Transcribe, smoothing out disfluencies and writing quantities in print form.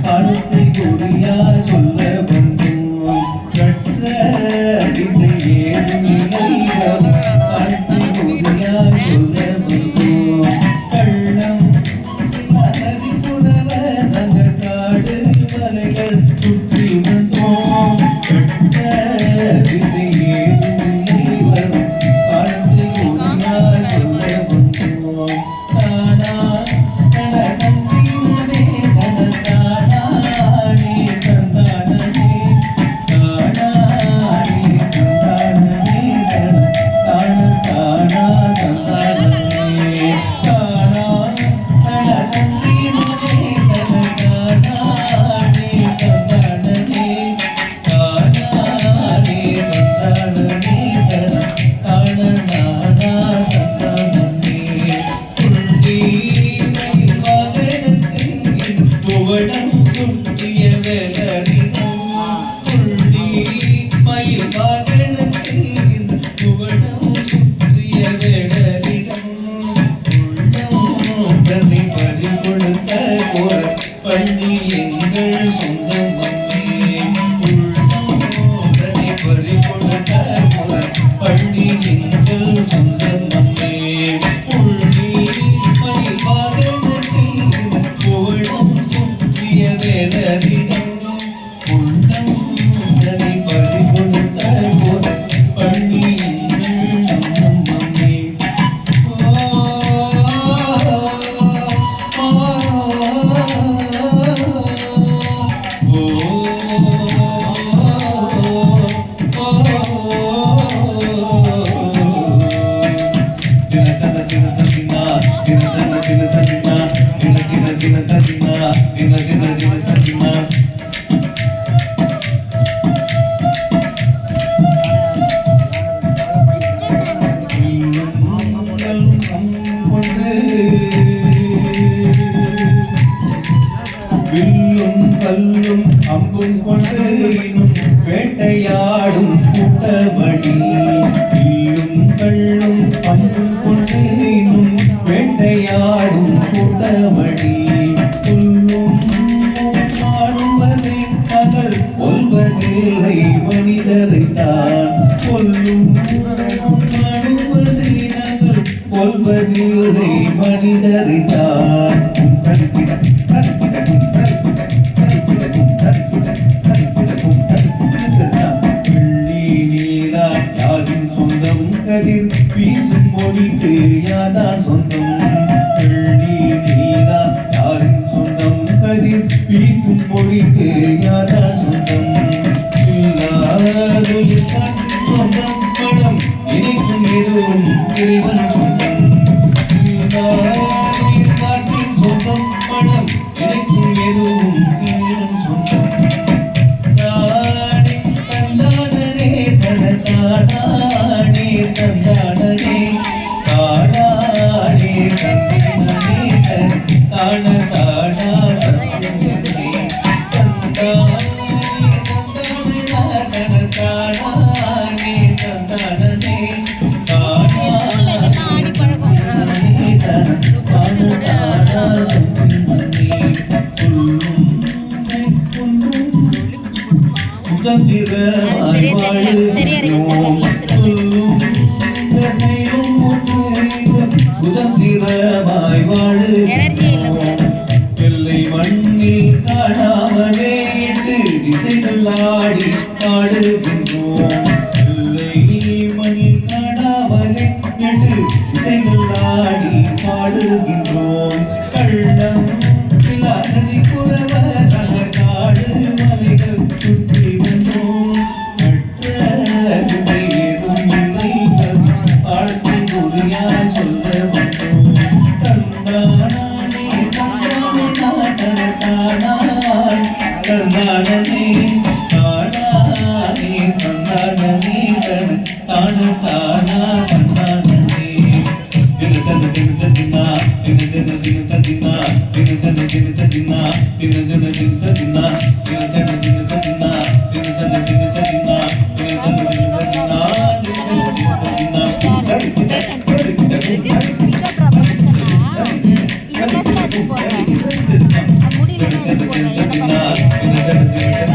பணத்தை குறியா சொல்ல வந்தோம் கற்ற வித்தை ஏதும் இலைகள் பணத்தை குறியா சொல்ல வந்தோம் கள்ளம் மனதி புலவ நக காடு மலைகள் சுற்றி வந்தோம் கற்ற வித்தை ஏதும் இலைகள் பணத்தை குறியா சொல்ல வந்தோம் தானா சுற்றிய வேலரிடம் புள்ளி மயில் வாகனத்தில் புகழம் சுற்றிய வேலரிடம் உள்ளம் தன்னை பறி கொடுத்த போற பள்ளி எங்கள் சொந்தம் உள்ளம் தன்னை பறி கொடுத்த போற பள்ளி எங்கள் சொந்தம் புள்ளி மயில் வாகனத்தில் புகழம் வேலரிடம் உள்ளம் தன்னை பறி கொடுத்த போற பள்ளி எங்கள் அம்மே வில்லும் கல்லும் அம்பும் கொண்டு வேட்டையாடும் கூட்டமடி வில்லும் கல்லும் அம்பும் கொண்டு வேட்டையாடும் கூட்டமடி புல்லும் ஆடுவதை மகள் கொல்வதில்லை மனிதரைத்தான் கொல்லும் ஆடுவதை நகல் கொல்வதில்லை மனிதரைத்தான் கதிர் வீசும் மொழிக்கு யாதான் சொந்தம் வெள்ளி நீலா யாரின் சொந்தம் கதிர் வீசும் மொழிக்கு யாதான் சொந்தம் சொந்தம் படம் இணைக்கும் எதுவும் இறைவன் சொந்தம் காற்றின் சொந்தம் படம் இணைக்கும் எதுவும் இறைவன் சொந்தம் தந்தானே தனதானே தந்தானே தாடானே தந்தானே தான தாடா தந்தானே தந்தானே தந்தானே சுதந்திரமாய் வாழுகிறோம் சுதந்திரமாய் வாழுகிறோம் எல்லை மண்ணில் காணாமலே திசைகள் ஆடி பாடுகின்றோம் எல்லை மண்ணில் காணாமலே திசைகள் ஆடி பாடுகின்றோம் கள்ளம் நதி குறவ காடு மலைகள் சுற்றி வந்தோம் ஏதும் இல்லை ஆழ்த்தி மொழியா சொல்ல வந்தோம் தந்தானே தந்தானே தானாய் தந்தானே தானானே தந்தானே தான தானா தந்தானே தின தின தின தின தின தின தின தின முடிவு தின தின தின தின தின தின